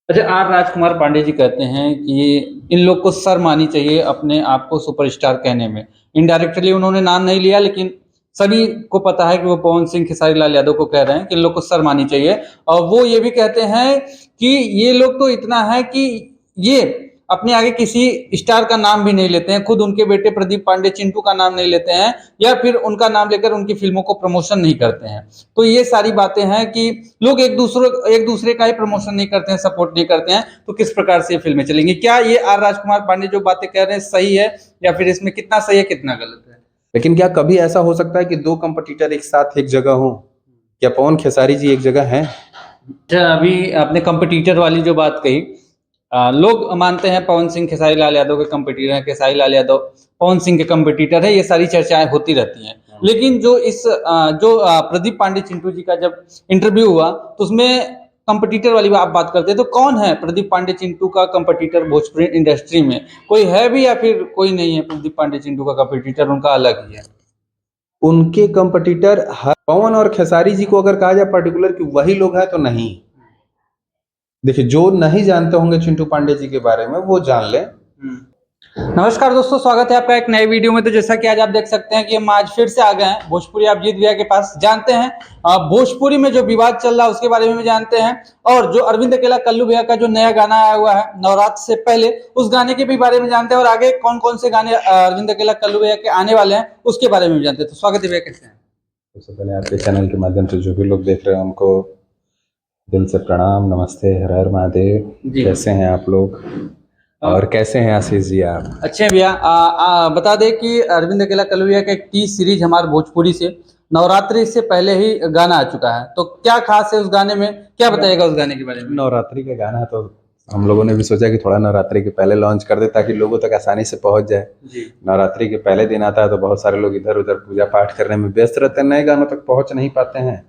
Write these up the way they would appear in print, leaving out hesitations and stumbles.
अच्छा, आर राजकुमार पांडे जी कहते हैं कि इन लोग को शर्म आनी चाहिए अपने आप को सुपरस्टार कहने में। इनडायरेक्टली उन्होंने नाम नहीं लिया, लेकिन सभी को पता है कि वो पवन सिंह खेसारी लाल यादव को कह रहे हैं कि इन लोग को शर्म आनी चाहिए। और वो ये भी कहते हैं कि ये लोग तो इतना है कि ये अपने आगे किसी स्टार का नाम भी नहीं लेते हैं, खुद उनके बेटे प्रदीप पांडे चिंटू का नाम नहीं लेते हैं, या फिर उनका नाम लेकर उनकी फिल्मों को प्रमोशन नहीं करते हैं। तो ये सारी बातें हैं कि लोग एक दूसरे का ही प्रमोशन नहीं करते हैं, सपोर्ट नहीं करते हैं, तो किस प्रकार से ये फिल्में चलेंगी? क्या ये आर राजकुमार पांडे जो बातें कह रहे हैं सही है, या फिर इसमें कितना सही है कितना गलत है? लेकिन क्या कभी ऐसा हो सकता है कि दो कंपटीटर एक साथ एक जगह हो? क्या पवन खेसारी जी एक जगह हैं? अच्छा, अभी आपने कंपटीटर वाली जो बात कही, लोग मानते हैं पवन सिंह खेसारी लाल यादव के कंपटीटर हैं, खेसारी लाल यादव पवन सिंह के कंपटीटर है, ये सारी चर्चाएं होती रहती हैं। लेकिन जो प्रदीप पांडे चिंटू जी का जब इंटरव्यू हुआ, तो उसमें कंपटीटर वाली आप बात करते हैं, तो कौन है प्रदीप पांडे चिंटू का कंपटीटर भोजपुरी इंडस्ट्री में? कोई है भी या फिर कोई नहीं है? प्रदीप पांडे चिंटू का कंपटीटर उनका अलग ही है। उनके कंपटीटर पवन और खेसारी जी को अगर कहा जाए पर्टिकुलर कि वही लोग हैं तो नहीं। देखिए, जो नहीं जानते होंगे चिंटू पांडे जी के बारे में वो जान ले। नमस्कार दोस्तों, स्वागत है आपका एक नए वीडियो में। तो जैसा कि आज आप देख सकते हैं कि हम आज फिर से आ गए हैं भोजपुरी आप जीत भैया के पास। जानते हैं भोजपुरी में जो विवाद चल रहा है उसके बारे में भी जानते हैं, और जो अरविंद अकेला कल्लू भैया का जो नया गाना आया हुआ है नवरात्र से पहले, उस गाने के भी बारे में जानते हैं, और आगे कौन कौन से गाने अरविंद अकेला कल्लू भैया के आने वाले हैं उसके बारे में भी जानते हैं। तो स्वागत है भैया, कैसे हैं? सबसे पहले आपके चैनल के माध्यम से जो भी लोग देख रहे हैं उनको दिल से प्रणाम, नमस्ते, हर हर महादेव। कैसे हैं आप लोग और कैसे हैं आशीष जी आप? अच्छे हैं भैया। बता दें कि अरविंद अकेला कल्लू भैया का एक टी सीरीज हमारे भोजपुरी से नवरात्रि से पहले ही गाना आ चुका है, तो क्या खास है उस गाने में? क्या बताइएगा उस गाने के बारे में? नवरात्रि का गाना है तो हम लोगों ने भी सोचा कि थोड़ा नवरात्रि के पहले लॉन्च कर दे ताकि लोगों तक आसानी से पहुंच जाए। नवरात्रि के पहले दिन आता है तो बहुत सारे लोग इधर उधर पूजा पाठ करने में व्यस्त रहते हैं, नए गानों तक पहुंच नहीं पाते हैं।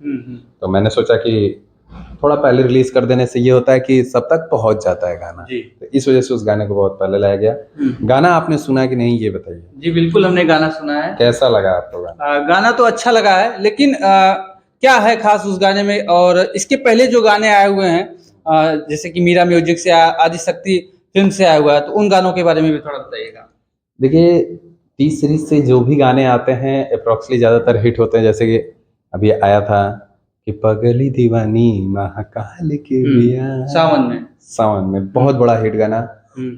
तो मैंने सोचा कि थोड़ा पहले रिलीज कर देने से ये होता है कि सब तक पहुंच जाता है गाना। तो इस वजह से उस गाने को बहुत पहले लाया गया। गाना आपने सुना कि नहीं ये बताइए। जी बिल्कुल, हमने गाना सुना है। कैसा लगा आपको गाना? गाना तो अच्छा लगा है, लेकिन क्या है खास उस गाने में? और इसके पहले जो गाने आए हुए हैं, जैसे कि मीरा म्यूजिक से, आदि शक्ति फिल्म से आया हुआ है, तो उन गानों के बारे में भी थोड़ा बताइएगा। देखिए, टी सीरीज से जो भी गाने आते हैं अप्रोक्सली ज्यादातर हिट होते हैं। जैसे कि अभी आया था कि पगली दीवानी महाकाल के बिया, सावन में बहुत बड़ा हिट गाना।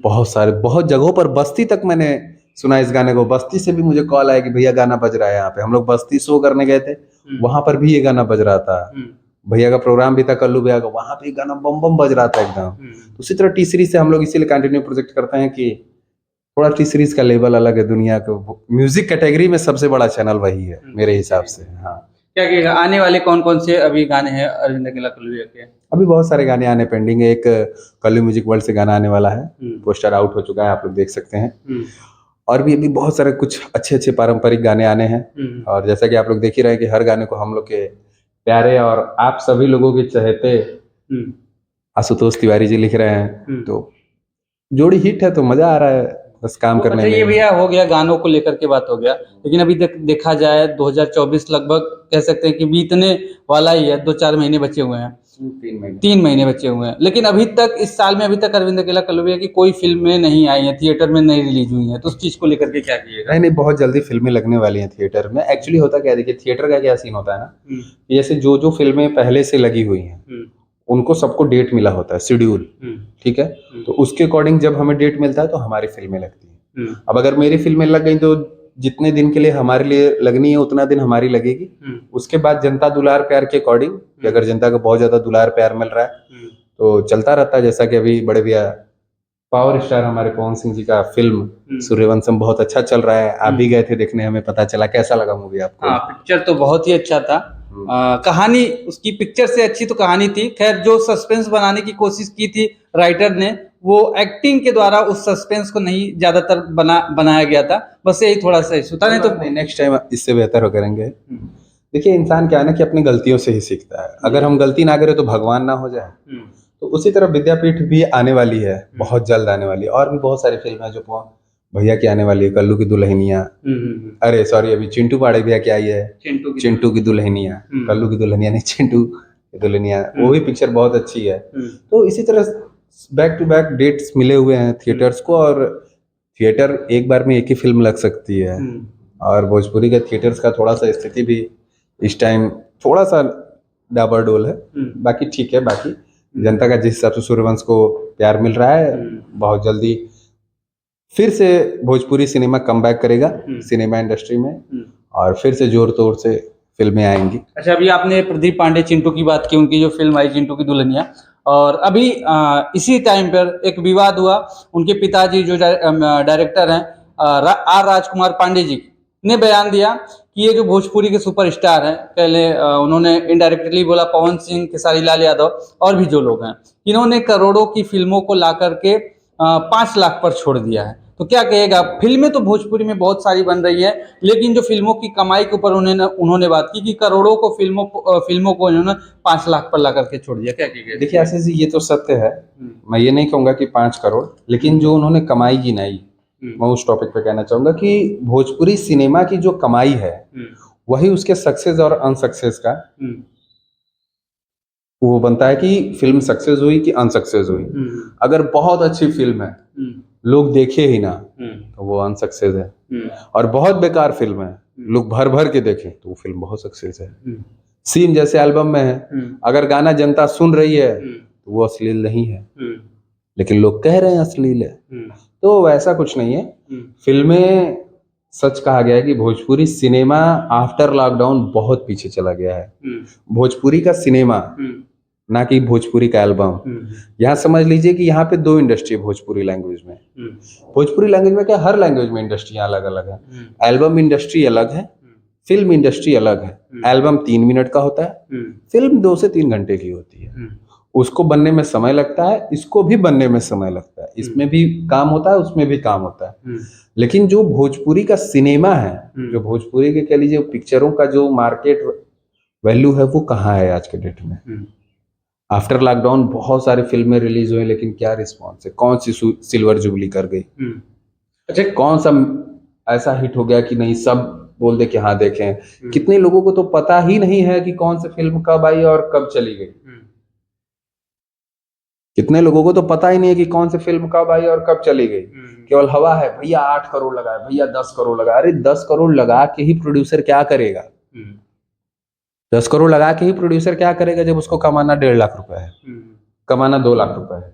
बहुत सारे बहुत जगहों पर बस्ती तक मैंने सुना इस गाने को। बस्ती से भी मुझे कॉल आया कि भैया गाना बज रहा है यहाँ पे। हम लोग बस्ती शो करने गए थे, वहां पर भी ये गाना बज रहा था। भैया का प्रोग्राम भी था कल्लू भैया का, वहां पे गाना बम बम बज रहा था एकदम। उसी तरह टी सीरीज से हम लोग इसीलिए कंटिन्यू प्रोजेक्ट करते हैं कि थोड़ा टी सीरीज का लेवल अलग है। दुनिया को म्यूजिक कैटेगरी में सबसे बड़ा चैनल वही है मेरे हिसाब से। हाँ, क्या कहेगा आने वाले कौन कौन से अभी गाने हैं अरविंद अकेला कल्लू भैया के? अभी बहुत सारे गाने आने पेंडिंग है। एक कल्लू म्यूजिक वर्ल्ड से गाना आने वाला है, पोस्टर आउट हो चुका है, आप लोग देख सकते हैं। और भी अभी बहुत सारे कुछ अच्छे अच्छे पारंपरिक गाने आने हैं। और जैसा कि आप लोग देख ही रहे हैं कि हर गाने को हम लोग के प्यारे और आप सभी लोगों के चहेते आशुतोष तिवारी जी लिख रहे हैं। तो जोड़ी हिट है तो मजा आ रहा है बस काम करने में। ये भैया हो गया गानों को लेकर के बात हो गया, लेकिन अभी देखा जाए 2024 लगभग कह सकते हैं कि बीतने वाला ही है। 2-4 महीने बचे हुए हैं, 3 महीने बचे हुए हैं, लेकिन अभी तक इस साल में अभी तक अरविंद अकेला कल्लू भैया की कोई फिल्में नहीं आई है, थिएटर में नहीं रिलीज हुई है। तो उस चीज को लेकर के क्या किएगा? नहीं, बहुत जल्दी फिल्में लगने वाली हैं थिएटर में। एक्चुअली होता क्या है, देखिए थिएटर का क्या सीन होता है ना, जैसे जो जो फिल्में पहले से लगी हुई हैं उनको सबको डेट मिला होता है, शेड्यूल, ठीक है। तो उसके अकॉर्डिंग जब हमें डेट मिलता है तो हमारी फिल्में लगती हैं। अब अगर मेरी फिल्में लग गई तो जितने दिन के लिए हमारे लिए लगनी है उतना दिन हमारी लगेगी। उसके बाद जनता दुलार प्यार के अकॉर्डिंग, अगर जनता को बहुत ज्यादा दुलार प्यार मिल रहा है तो चलता रहता है। जैसा कि अभी बड़े भैया पावर स्टार हमारे पवन सिंह जी का फिल्म सूर्यवंशम बहुत अच्छा चल रहा है। आप भी गए थे देखने, हमें पता चला। कैसा लगा मूवी आपको? हाँ, पिक्चर तो बहुत ही अच्छा था। कहानी उसकी पिक्चर से अच्छी तो कहानी थी। खैर, जो सस्पेंस बनाने की कोशिश की थी राइटर ने, वो एक्टिंग के द्वारा उस सस्पेंस को नहीं ज्यादातर बनाया गया था। बस यही थोड़ा सा इशू था, नहीं तो नेक्स्ट टाइम इससे बेहतर हो करेंगे। देखिए, इंसान क्या है ना कि अपनी गलतियों से ही सीखता है। अगर हम गलती ना करें तो भगवान ना हो जाए। तो उसी तरह विद्यापीठ भी आने वाली है, बहुत जल्द आने वाली है। और भी बहुत सारी फिल्म है जो भैया की आने वाली है। कल्लू की दुल्हनिया, अरे सॉरी, अभी चिंटू पाड़े भैया की आई है, चिंटू की दुल्हनिया। कल्लू की दुल्हनिया नहीं, चिंटू की दुल्हनिया, वो भी पिक्चर बहुत अच्छी है। तो इसी तरह बैक टू बैक डेट्स मिले हुए हैं थिएटर्स को, और थिएटर एक बार में एक ही फिल्म लग सकती है, और भोजपुरी के थिएटर्स का थोड़ा सा स्थिति भी इस टाइम थोड़ा सा डाबाडोल है। बाकी ठीक है, बाकी जनता का जिस हिसाब से सूर्यवंश को प्यार मिल रहा है, बहुत जल्दी फिर से भोजपुरी सिनेमा कमबैक करेगा सिनेमा इंडस्ट्री में, और फिर से जोर तोड़ से फिल्में आएंगी। अच्छा, अभी आपने प्रदीप पांडे चिंटू की बात की, उनकी जो फिल्म आई चिंटू की दुल्हनिया, और अभी इसी टाइम पर एक विवाद हुआ। उनके पिताजी जो डायरेक्टर हैं आर राजकुमार पांडे जी ने बयान दिया कि ये जो भोजपुरी के सुपरस्टार हैं, पहले उन्होंने इनडायरेक्टली बोला पवन सिंह, खेसारी लाल यादव और भी जो लोग हैं, इन्होंने करोड़ों की फिल्मों को ला करके 5 लाख पर छोड़ दिया है। तो क्या कहेगा? फिल्में तो भोजपुरी में बहुत सारी बन रही है, लेकिन जो फिल्मों की कमाई के ऊपर उन्होंने बात की कि करोड़ों को फिल्मों को उन्होंने 5 लाख पर ला करके छोड़ दिया। क्या कहेगा? देखिए आशीष जी, ये तो सत्य है, मैं ये नहीं कहूंगा कि 5 करोड़, लेकिन जो उन्होंने कमाई गिनाई, मैं उस टॉपिक पे कहना चाहूंगा कि भोजपुरी सिनेमा की जो कमाई है वही उसके सक्सेस और अनसक्सेस का वो बनता है कि फिल्म सक्सेस हुई कि अनसक्सेस हुई। अगर बहुत अच्छी फिल्म है, लोग देखे ही ना, तो वो अनसक्सेस है, और बहुत बेकार फिल्म है, लोग भर भर के देखें, तो वो फिल्म बहुत सक्सेस है। सीन जैसे एल्बम में है, अगर गाना जनता सुन रही है तो वो अश्लील नहीं है, लेकिन लोग कह रहे हैं अश्लील है, तो वैसा कुछ नहीं है। फिल्में, सच कहा गया है कि भोजपुरी सिनेमा आफ्टर लॉकडाउन बहुत पीछे चला गया है। भोजपुरी का सिनेमा, ना कि भोजपुरी का एल्बम। यहाँ समझ लीजिए कि यहाँ पे 2 इंडस्ट्री है भोजपुरी लैंग्वेज में। भोजपुरी लैंग्वेज में क्या, हर लैंग्वेज में इंडस्ट्रियाँ अलग अलग है। एल्बम इंडस्ट्री अलग है, फिल्म इंडस्ट्री अलग है। एल्बम 3 मिनट का होता है, फिल्म 2 से 3 घंटे की होती है। उसको बनने में समय लगता है, इसको भी बनने में समय लगता है, इसमें भी काम होता है, उसमें भी काम होता है। लेकिन जो भोजपुरी का सिनेमा है, जो भोजपुरी के कह लीजिए पिक्चरों का जो मार्केट वैल्यू है, वो कहाँ है आज के डेट में। आफ्टर लॉकडाउन बहुत सारी फिल्में रिलीज हुई, लेकिन क्या रिस्पॉन्स है? कौन सी सिल्वर जुबली कर गई? अच्छा, कौन सा ऐसा हिट हो गया कि नहीं सब बोल दे कि हाँ देखें? कितने लोगों को तो पता ही नहीं है कि कौन सी फिल्म कब आई और कब चली गई। कितने लोगों को तो पता ही नहीं है कि कौन सी फिल्म कब आई और कब चली गई। केवल हवा है, भैया 8 करोड़ लगाए, भैया 10 करोड़ लगा। अरे 10 करोड़ लगा के ही प्रोड्यूसर क्या करेगा? 10 करोड़ लगा के ही प्रोड्यूसर क्या करेगा जब उसको कमाना 1.5 लाख रुपए है, कमाना 2 लाख रुपए है?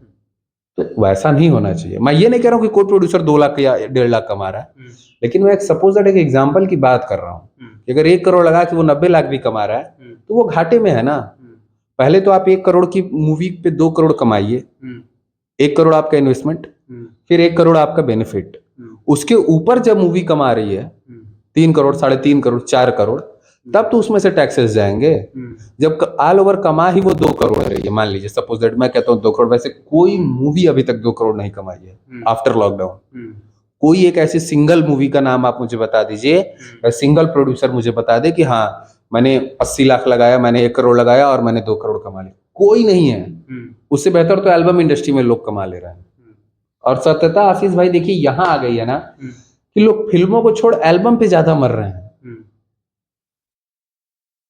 तो वैसा नहीं होना चाहिए। मैं ये नहीं कह रहा हूँ कि कोई प्रोड्यूसर 2 लाख या 1.5 लाख कमा रहा है, लेकिन मैं एक सपोज एक एग्जाम्पल की बात कर रहा हूँ कि अगर 1 करोड़ लगा के वो 90 लाख भी कमा रहा है, तो वो घाटे में है ना। पहले तो आप 1 करोड़ की मूवी पे 2 करोड़ कमाइए, 1 करोड़ आपका इन्वेस्टमेंट, फिर 1 करोड़ आपका बेनिफिट। उसके ऊपर जब मूवी कमा रही है 3 करोड़, 3.5 करोड़, 4 करोड़, तब तो उसमें से टैक्सेस जाएंगे। जब ऑल ओवर कमा ही वो 2 करोड़ रही है, मान लीजिए सपोज दैट मैं कहता हूँ 2 करोड़, वैसे कोई मूवी अभी तक 2 करोड़ नहीं कमाई है आफ्टर लॉकडाउन। कोई एक ऐसी सिंगल मूवी का नाम आप मुझे बता दीजिए, सिंगल प्रोड्यूसर मुझे बता दे कि हाँ मैंने 80 लाख लगाया, मैंने 1 करोड़ लगाया और मैंने 2 करोड़ कमा लिया। कोई नहीं है। उससे बेहतर तो एल्बम इंडस्ट्री में लोग कमा ले रहे हैं। और सत्यता आशीष भाई देखिए यहाँ आ गई है ना कि लोग फिल्मों को छोड़ एल्बम पे ज्यादा मर रहे हैं।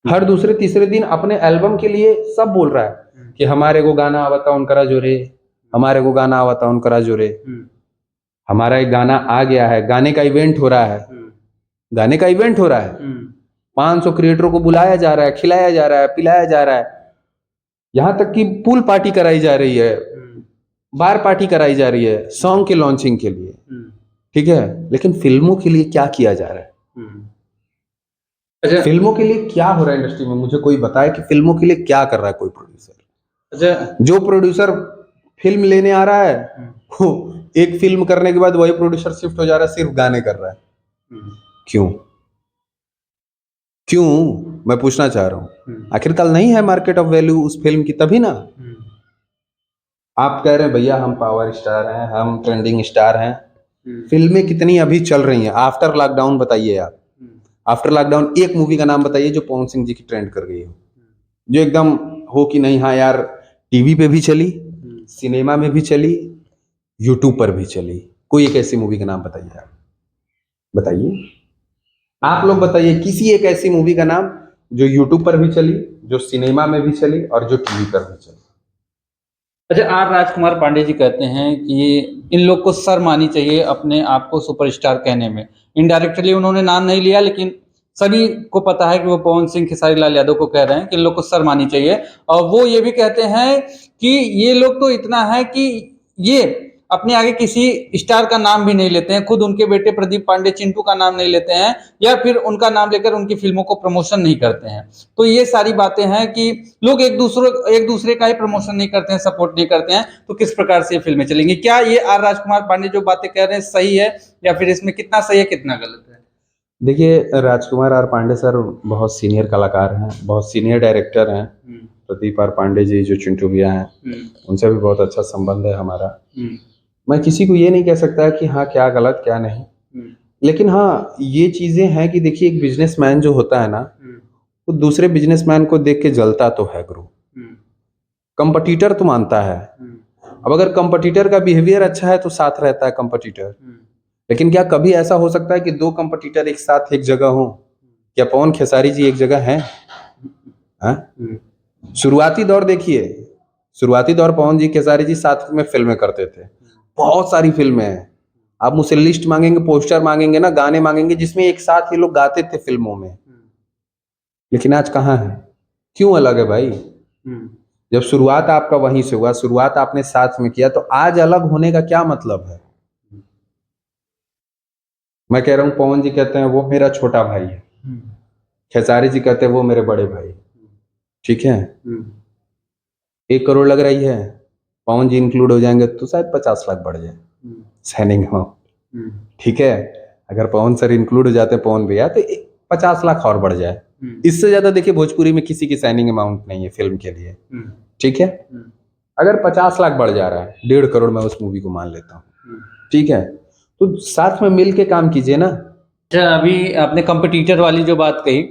हर दूसरे तीसरे दिन अपने एल्बम के लिए सब बोल रहा है कि हमारे को गाना आवता उनकरा जोरे, हमारे को गाना आवता उनकरा जोरे। हमारा एक गाना आ गया है, गाने का इवेंट हो रहा है, गाने का इवेंट हो रहा है, 500 क्रिएटरों को बुलाया जा रहा है, खिलाया जा रहा है, पिलाया जा रहा है, यहाँ तक कि पूल पार्टी कराई जा रही है, बार पार्टी कराई जा रही है सॉन्ग के लॉन्चिंग के लिए, ठीक है। लेकिन फिल्मों के लिए क्या किया जा रहा है? अच्छा, फिल्मों के लिए क्या हो रहा है इंडस्ट्री में? मुझे कोई बताए कि फिल्मों के लिए क्या कर रहा है कोई प्रोड्यूसर। अच्छा, जो प्रोड्यूसर फिल्म लेने आ रहा है वो एक फिल्म करने के बाद वही प्रोड्यूसर शिफ्ट हो जा रहा है, सिर्फ गाने कर रहा है। क्यों? क्यों मैं पूछना चाह रहा हूँ। आखिरकार नहीं है मार्केट ऑफ वैल्यू उस फिल्म की, तभी ना। आप कह रहे हैं भैया हम पावर स्टार हैं, हम ट्रेंडिंग स्टार हैं। फिल्में कितनी अभी चल रही हैं आफ्टर लॉकडाउन? बताइए आप, आफ्टर लॉकडाउन एक मूवी का नाम बताइए जो पवन सिंह जी की ट्रेंड कर गई हो, जो एकदम हो कि नहीं हाँ यार टीवी पे भी चली, सिनेमा में भी चली, यूट्यूब पर भी चली। कोई एक ऐसी मूवी का नाम बताइए आप, बताइए आप लोग बताइए किसी एक ऐसी मूवी का नाम जो यूट्यूब पर भी चली, जो सिनेमा में भी चली और जो टीवी पर भी चली। अच्छा, आर राजकुमार पांडे जी कहते हैं कि इन लोग को शर्म आनी चाहिए अपने आप को सुपरस्टार कहने में। इनडायरेक्टली उन्होंने नाम नहीं लिया, लेकिन सभी को पता है कि वो पवन सिंह खेसारी लाल यादव को कह रहे हैं कि इन लोग को शर्म आनी चाहिए। और वो ये भी कहते हैं कि ये लोग तो इतना है कि ये अपने आगे किसी स्टार का नाम भी नहीं लेते हैं, खुद उनके बेटे प्रदीप पांडे चिंटू का नाम नहीं लेते हैं, या फिर उनका नाम लेकर उनकी फिल्मों को प्रमोशन नहीं करते हैं। तो ये सारी बातें हैं कि लोग एक दूसरे का ही प्रमोशन नहीं करते हैं, सपोर्ट नहीं करते हैं, तो किस प्रकार से ये फिल्में चलेंगी? क्या ये आर राजकुमार पांडे जो बातें कह रहे हैं सही है, या फिर इसमें कितना सही है कितना गलत है? देखिए, राजकुमार आर पांडे सर बहुत सीनियर कलाकार हैं, बहुत सीनियर डायरेक्टर हैं। प्रदीप आर पांडे जी जो चिंटू भैया हैं, उनसे भी बहुत अच्छा संबंध है हमारा। मैं किसी को ये नहीं कह सकता कि हाँ क्या गलत क्या नहीं, लेकिन हाँ ये चीजें हैं कि देखिए, एक बिजनेसमैन जो होता है ना, वो दूसरे बिजनेसमैन को देख के जलता तो है गुरु। कंपटीटर तो मानता है। अब अगर कंपटीटर का बिहेवियर अच्छा है तो साथ रहता है कंपटीटर। लेकिन क्या कभी ऐसा हो सकता है कि दो कंपटीटर एक साथ एक जगह हो? क्या पवन खेसारी जी एक जगह हैं? शुरुआती दौर देखिए, शुरुआती दौर पवन जी खेसारी जी साथ में फिल्में करते थे, बहुत सारी फिल्में हैं। आप मुझसे लिस्ट मांगेंगे, पोस्टर मांगेंगे ना, गाने मांगेंगे जिसमें एक साथ ये लोग गाते थे फिल्मों में। लेकिन आज कहाँ है? क्यों अलग है भाई? जब शुरुआत आपका वहीं से हुआ, शुरुआत आपने साथ में किया, तो आज अलग होने का क्या मतलब है? मैं कह रहा हूं, पवन जी कहते हैं वो मेरा छोटा भाई है, खेसारी जी कहते हैं वो मेरे बड़े भाई। ठीक है, 1 करोड़ लग रही है, पवन जी इंक्लूड हो जाएंगे तो शायद 50 लाख बढ़ जाए साइनिंग अमाउंट। ठीक है, अगर पवन सर इंक्लूड हो जाते हैं, पवन भैया, तो 50 लाख और बढ़ जाए। इससे ज्यादा देखिए भोजपुरी में किसी की साइनिंग अमाउंट नहीं है फिल्म के लिए। ठीक है, अगर 50 लाख बढ़ जा रहा है, 1.5 करोड़ मैं उस मूवी को मान लेता हूँ। ठीक है, तो साथ में मिल के काम कीजिए ना। अच्छा, अभी आपने कंपटीटर वाली जो बात कही,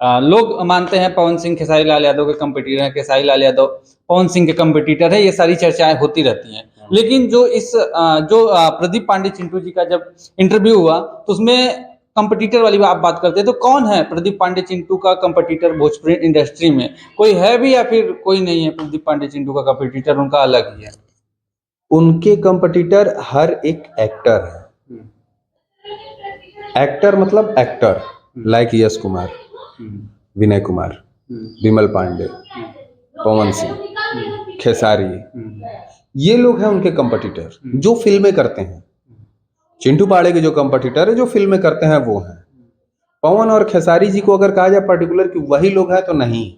लोग मानते हैं पवन सिंह खेसारी लाल यादव के कंपटीटर हैं, खेसारी लाल यादव पवन सिंह के कंपटीटर है, ये सारी चर्चाएं होती रहती हैं। लेकिन जो प्रदीप पांडे चिंटू जी का जब इंटरव्यू हुआ, तो उसमें कंपटीटर वाली आप बात करते हैं, तो कौन है प्रदीप पांडे चिंटू का कंपटीटर भोजपुरी इंडस्ट्री में? कोई है भी या फिर कोई नहीं है? प्रदीप पांडे चिंटू का कंपटीटर उनका अलग ही है। उनके कंपटीटर हर एक एक्टर है। एक्टर मतलब एक्टर, लाइक यश कुमार, विनय कुमार, विमल पांडे, पवन सिंह, खेसारी, ये लोग हैं उनके कंपटीटर जो फिल्में करते हैं। चिंटू पांडे के जो कंपटीटर है जो फिल्में करते हैं वो हैं। पवन और खेसारी जी को अगर कहा जाए पर्टिकुलर कि वही लोग हैं, तो नहीं।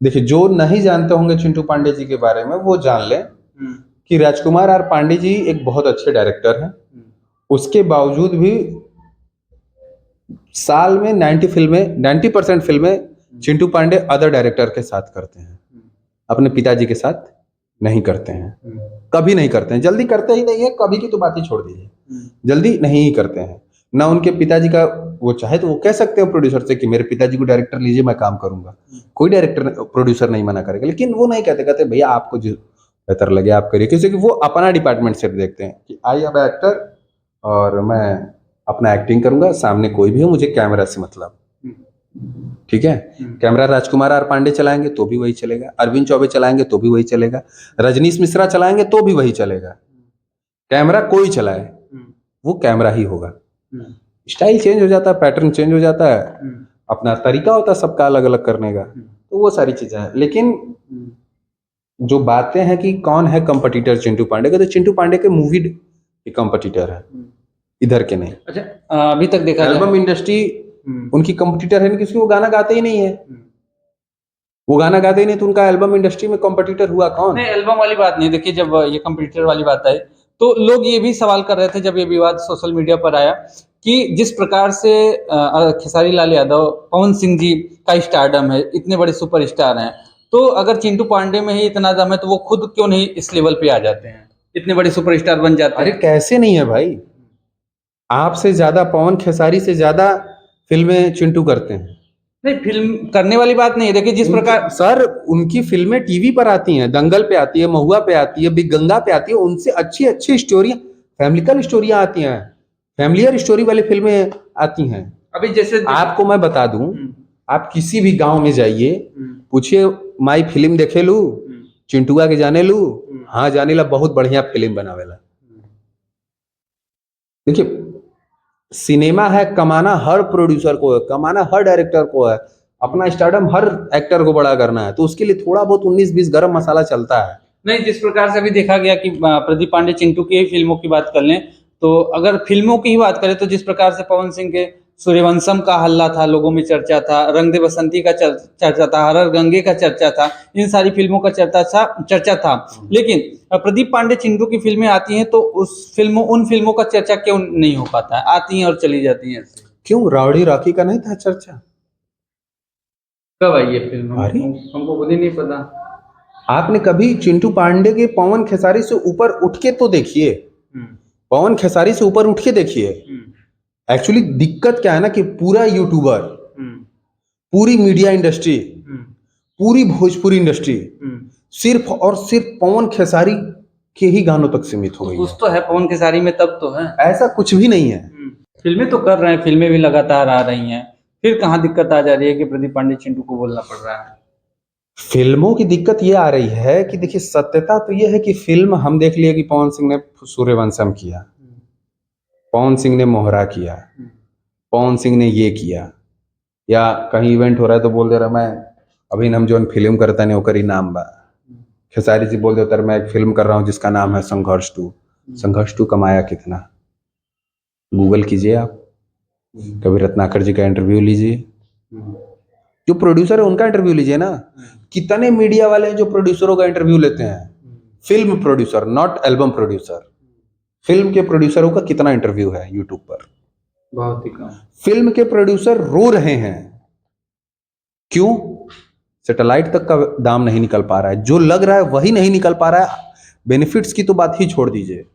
देखिए, जो नहीं जानते होंगे चिंटू पांडे जी के बारे में, वो जान लें कि राजकुमार आर पांडे जी एक बहुत अच्छे डायरेक्टर हैं। उसके बावजूद भी साल में 90% फिल्में चिंटू पांडे अदर डायरेक्टर के साथ करते हैं, अपने पिताजी के साथ नहीं करते हैं। कभी नहीं करते हैं, जल्दी करते ही नहीं है, कभी की तो बात ही छोड़ दीजिए, जल्दी नहीं ही करते हैं ना। उनके पिताजी का वो चाहे तो वो कह सकते हैं प्रोड्यूसर से कि मेरे पिताजी को डायरेक्टर लीजिए, मैं काम करूंगा, कोई डायरेक्टर प्रोड्यूसर नहीं मना करेगा। लेकिन वो नहीं कहते, कहते भैया आपको जो बेहतर लगे आप करिए, क्योंकि वो अपना डिपार्टमेंट सिर्फ देखते हैं कि आई एम एक्टर और मैं अपना एक्टिंग करूंगा, सामने कोई भी हो, मुझे कैमरा से मतलब। ठीक है, कैमरा राजकुमार आर पांडे चलाएंगे तो भी वही चलेगा, अरविंद चौबे चलाएंगे तो भी वही चलेगा, रजनीश मिश्रा चलाएंगे तो भी वही चलेगा। कैमरा कोई चलाए, वो कैमरा ही होगा। स्टाइल चेंज हो जाता है, पैटर्न चेंज हो जाता है, अपना तरीका होता है सबका अलग अलग करने का, तो वो सारी चीजें हैं। लेकिन जो बातें हैं कि कौन है कंपटीटर चिंटू पांडे का, तो चिंटू पांडे के मूवी के कंपटीटर है, इधर के नहीं। अच्छा, अभी तक देखा एल्बम इंडस्ट्री उनकी कंपटीटर है नहीं, क्योंकि वो गाना गाते ही नहीं है। वो गाना गाते ही नहीं, तो उनका एल्बम इंडस्ट्री में कंपटीटर हुआ कौन? नहीं, एल्बम वाली बात नहीं। देखिए, जब ये कंपटीटर वाली बात आई, तो लोग ये भी सवाल कर रहे थे, जब ये विवाद सोशल मीडिया पर आया, कि जिस प्रकार से खेसारी लाल यादव, पवन सिंह जी का स्टारडम है, इतने बड़े सुपरस्टार हैं, तो अगर चिंटू पांडे में ही इतना दम है, तो वो खुद क्यों नहीं इस लेवल पे आ जाते हैं, इतने बड़े सुपरस्टार बन जाते हैं? अरे कैसे नहीं है भाई, आपसे ज्यादा पवन खेसारी से ज्यादा फिल्में चिंटू करते हैं। नहीं, फिल्म करने वाली बात नहीं है। देखिए, जिस प्रकार सर उनकी फिल्में टीवी पर आती हैं, दंगल पे आती है, महुआ पे आती है, बिग गंगा पे आती है, उनसे अच्छी अच्छी स्टोरियां, फैमिलिकल स्टोरियां आती हैं, फैमिलियर स्टोरी वाली फिल्में आती हैं। अभी जैसे आपको मैं बता दूं, आप किसी भी गांव में जाइए, पूछिए माई फिल्म देखे लू, चिंटुआ के जाने लू, हाँ जाने ला, बहुत बढ़िया फिल्म बनावेला। देखिए सिनेमा है, कमाना हर प्रोड्यूसर को है, कमाना हर डायरेक्टर को है, अपना स्टारडम हर एक्टर को बड़ा करना है, तो उसके लिए थोड़ा बहुत 19-20 गरम मसाला चलता है। नहीं, जिस प्रकार से अभी देखा गया कि प्रदीप पांडे चिंटू की फिल्मों की बात कर लें, तो अगर फिल्मों की ही बात करें तो जिस प्रकार से पवन सिंह के सूर्यवंशम का हल्ला था, लोगों में चर्चा था, रंग दे बसंती का चर्चा था, हर हर गंगे का चर्चा था, इन सारी फिल्मों का चर्चा था। लेकिन प्रदीप पांडे चिंटू की फिल्में आती हैं तो उन फिल्मों का चर्चा क्यों नहीं हो पाता है? आती हैं और चली जाती हैं ऐसे। क्यों, रावड़ी राखी का नहीं था चर्चा? कब आई ये फिल्म? अरे हमको खुद ही नहीं पता। आपने कभी चिंटू पांडे के पवन खेसारी से ऊपर उठ के तो देखिए, पवन खेसारी से ऊपर उठ के देखिए। एक्चुअली दिक्कत क्या है ना कि पूरा यूट्यूबर, पूरी मीडिया इंडस्ट्री, पूरी भोजपुरी इंडस्ट्री सिर्फ और सिर्फ पवन खेसारी के ही गानों तक सीमित हो गई। कुछ तो है पवन खेसारी में, तब तो है, ऐसा कुछ भी नहीं है। फिल्में तो कर रहे हैं, फिल्में भी लगातार आ रही हैं, फिर कहाँ दिक्कत आ जा रही है कि प्रदीप पांडे चिंटू को बोलना पड़ रहा है? फिल्मों की दिक्कत ये आ रही है कि देखिए सत्यता तो ये है कि फिल्म हम देख लिए कि पवन सिंह ने सूर्यवंशम किया, पवन सिंह ने मोहरा किया, पवन सिंह ने ये किया, या कहीं इवेंट हो रहा है तो बोल दे रहा मैं अभी हम जो फिल्म करता नहीं ओकर ही नाम बा। खेसारी जी बोल देता मैं एक फिल्म कर रहा हूँ जिसका नाम है संघर्ष 2। संघर्ष 2 कमाया कितना? गूगल कीजिए आप, कभी रत्नाकर जी का इंटरव्यू लीजिए, जो प्रोड्यूसर है उनका इंटरव्यू लीजिए ना। कितने मीडिया वाले हैं जो प्रोड्यूसरों का इंटरव्यू लेते हैं? Film producer, not album producer, film के प्रोड्यूसरों का कितना इंटरव्यू है यूट्यूब पर? बहुत ही कम। फिल्म के प्रोड्यूसर रो रहे हैं, क्यों? सैटेलाइट तक का दाम नहीं निकल पा रहा है, जो लग रहा है वही नहीं निकल पा रहा है, बेनिफिट्स की तो बात ही छोड़ दीजिए।